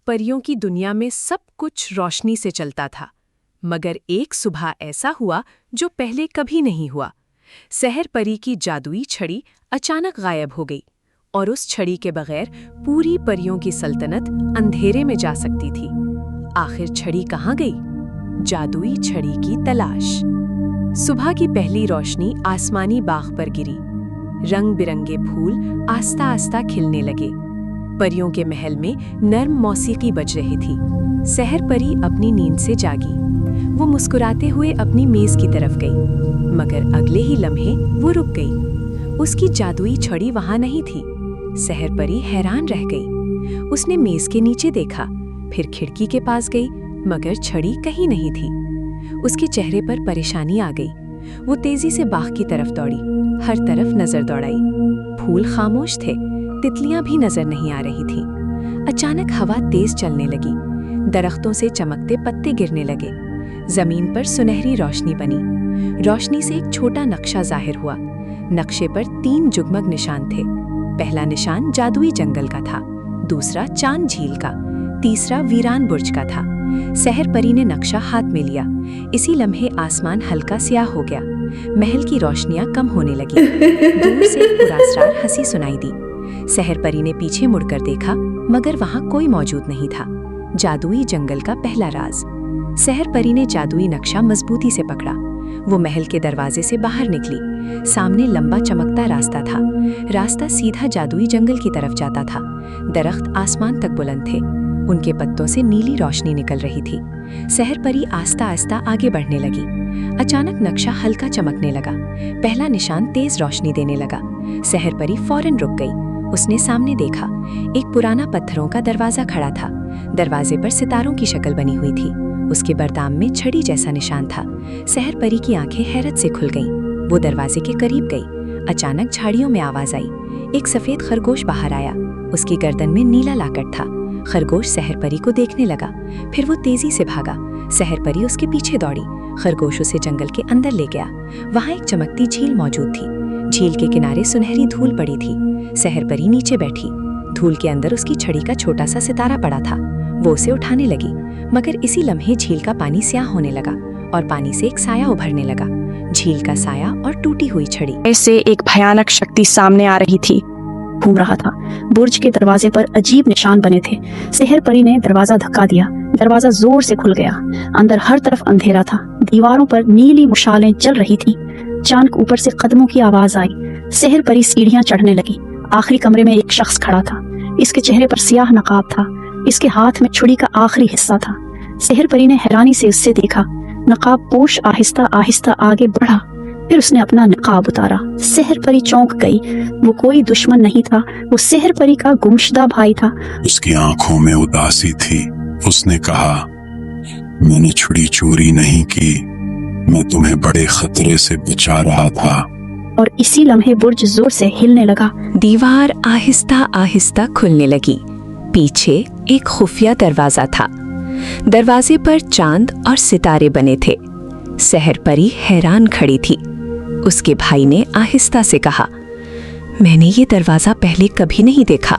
परियों की दुनिया में सब कुछ रोशनी से चलता था। मगर एक सुबह ऐसा हुआ जो पहले कभी नहीं हुआ। सहर परी की जादुई छड़ी अचानक गायब हो गई और उस छड़ी के बगैर पूरी परियों की सल्तनत अंधेरे में जा सकती थी। आखिर छड़ी कहाँ गई? जादुई छड़ी की तलाश। सुबह की पहली रोशनी आसमानी बाग पर गिरी। रंग बिरंगे फूल आस्ता आस्ता खिलने लगे। परियों के महल में नर्म मौसीकी बज रही थी। सहर परी अपनी नींद से जागी। वो मुस्कुराते हुए अपनी मेज की तरफ गई, मगर अगले ही लम्हे वो रुक गई। उसकी जादुई छड़ी वहां नहीं थी। सहर परी हैरान रह गई। उसने मेज के नीचे देखा, फिर खिड़की के पास गई, मगर छड़ी कहीं नहीं थी। उसके चेहरे पर परेशानी आ गई। वो तेजी से बाग की तरफ दौड़ी, हर तरफ नजर दौड़ाई। फूल खामोश थे, तितलियां भी नजर नहीं आ रही थीं। अचानक हवा तेज चलने लगी। दरख्तों से चमकते पत्ते गिरने लगे। जमीन पर सुनहरी रोशनी बनी। रोशनी से एक छोटा नक्शा जाहिर हुआ। नक्शे पर 3 जुगमग निशान थे। पहला निशान जादुई जंगल का था, दूसरा चांद झील का, तीसरा वीरान बुर्ज का था। सहर परी ने नक्शा हाथ में लिया। इसी लम्हे आसमान हल्का स्याह हो गया। महल की रोशनियां कम होने लगी। दूर से एक पुरस्कार हंसी सुनाई दी। सहर परी ने पीछे मुड़कर देखा, मगर वहां कोई मौजूद नहीं था। जादुई जंगल का पहला राज। सहर परी ने जादुई नक्शा मजबूती से पकड़ा। वो महल के दरवाजे से बाहर निकली। सामने लंबा चमकता रास्ता था। रास्ता सीधा जादुई जंगल की तरफ जाता था। दरख्त आसमान तक बुलंद थे। उनके पत्तों से नीली रोशनी निकल रही थी। सहर परी आस्ता आस्ता आगे बढ़ने लगी। अचानक नक्शा हल्का चमकने लगा। पहला निशान तेज रोशनी देने लगा। सहर परी फौरन रुक गई। उसने सामने देखा, एक पुराना पत्थरों का दरवाजा खड़ा था। दरवाजे पर सितारों की शक्ल बनी हुई थी। उसके बरदाम में छड़ी जैसा निशान था। सहर परी की आंखें हैरत से खुल गईं। वो दरवाजे के करीब गई। अचानक झाड़ियों में आवाज आई। एक सफेद खरगोश बाहर आया। उसकी गर्दन में नीला लाकट था। खरगोश सहर परी को देखने लगा। फिर वो तेजी से भागा। सहर परी उसके पीछे दौड़ी। खरगोश उसे जंगल के अंदर ले गया। वहां एक चमकती झील मौजूद थी। झील के किनारे सुनहरी धूल पड़ी थी। सहर परी नीचे बैठी। धूल के अंदर उसकी छड़ी का छोटा सा सितारा पड़ा था। वो उसे उठाने लगी, मगर इसी लम्हे झील का पानी स्याह होने लगा और पानी से एक साया उभरने लगा। झील का साया और टूटी हुई छड़ी। ऐसे एक भयानक शक्ति सामने आ रही थी। घूम रहा था। बुर्ज के दरवाजे पर अजीब निशान बने थे। सहर परी ने दरवाजा धक्का दिया। दरवाजा जोर से खुल गया। अंदर हर तरफ अंधेरा था। दीवारों पर नीली मुशालें जल रही थी। अचानक ऊपर से कदमों की आवाज आई। सहर परी सीढ़ियां चढ़ने लगी। आखिरी कमरे में एक शख्स खड़ा था। इसके चेहरे पर स्याह नकाब था। इसके हाथ में छुरी का आखिरी हिस्सा था। सहर परी ने हैरानी से उससे देखा। नकाब पोश आहिस्ता आहिस्ता आगे बढ़ा। फिर उसने अपना नकाब उतारा। सहर परी चौंक गई। वो कोई दुश्मन नहीं था, वो सहर परी का गुमशुदा भाई था। उसकी आंखों में उदासी थी। उसने कहा, मैंने छुरी चोरी नहीं की, मैं तुम्हें बड़े खतरे से बचा रहा था। और इसी लम्हे बुर्ज जोर से हिलने लगा। दीवार आहिस्ता आहिस्ता खुलने लगी। पीछे एक खुफिया दरवाजा था। दरवाजे पर चांद और सितारे बने थे। सहर परी हैरान खड़ी थी। उसके भाई ने आहिस्ता से कहा, मैंने ये दरवाजा पहले कभी नहीं देखा।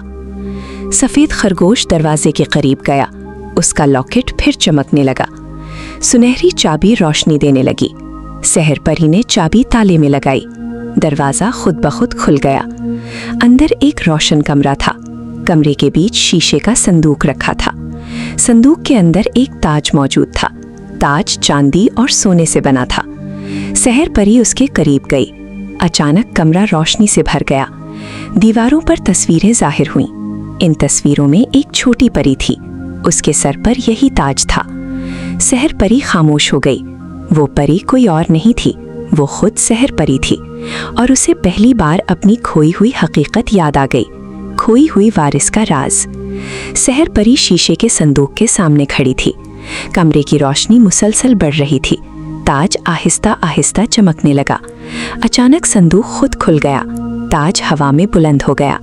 सफेद खरगोश दरवाजे के करीब गया। उसका लॉकेट फिर चमकने लगा। सुनहरी चाबी रोशनी देने लगी। सहर परी ने चाबी ताले में लगाई। दरवाजा खुद ब खुद खुल गया। अंदर एक रोशन कमरा था। कमरे के बीच शीशे का संदूक रखा था। संदूक के अंदर एक ताज मौजूद था। ताज चांदी और सोने से बना था। सहर परी उसके करीब गई। अचानक कमरा रोशनी से भर गया। दीवारों पर तस्वीरें जाहिर हुईं। इन तस्वीरों में एक छोटी परी थी। उसके सर पर यही ताज था। सहर परी खामोश हो गई। वो परी कोई और नहीं थी, वो खुद सहर परी थी। और उसे पहली बार अपनी खोई हुई हकीकत याद आ गई, खोई हुई वारिस का राज। सहर परी शीशे के संदूक के सामने खड़ी थी। कमरे की रोशनी मुसलसल बढ़ रही थी। ताज आहिस्ता आहिस्ता चमकने लगा। अचानक संदूक खुद खुल गया। ताज हवा में बुलंद हो गया।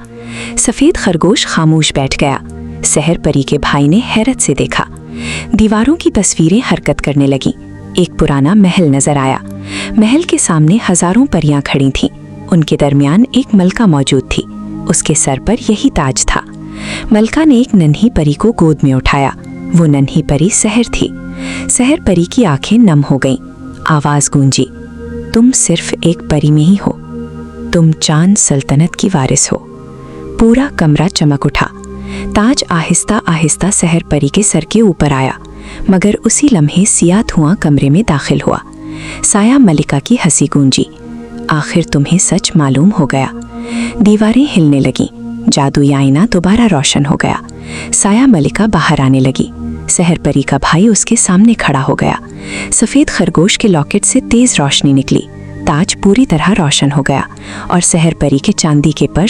सफेद खरगोश खामोश बैठ गया। सहर परी के भाई ने हैरत से देखा। दीवारों की तस्वीरें हरकत करने लगीं। एक पुराना महल नजर आया। महल के सामने हजारों परियां खड़ी थीं। उनके दरमियान एक मलका मौजूद थी। उसके सर पर यही ताज था। मलका ने एक नन्ही परी को गोद में उठाया। वो नन्ही परी सहर थी। सहर परी की आंखें नम हो गईं। आवाज गूंजी, तुम सिर्फ एक परी में ही हो, तुम चांद सल्तनत की वारिस हो। पूरा कमरा चमक उठा। ताज आहिस्ता आहिस्ता सहर परी के सर के ऊपर आया, मगर उसी लम्हे सिया धुआं कमरे में दाखिल हुआ। साया मलिका की हंसी गूंजी, आखिर तुम्हें सच मालूम हो गया। दीवारें हिलने लगीं। जादुई आईना दोबारा रोशन हो गया। साया मलिका बाहर आने लगी। सहर परी का भाई उसके सामने खड़ा हो गया। सफेद खरगोश के लॉकेट से तेज रोशनी निकली। ताज पूरी तरह रोशन हो गया और सहर परी के चांदी के पर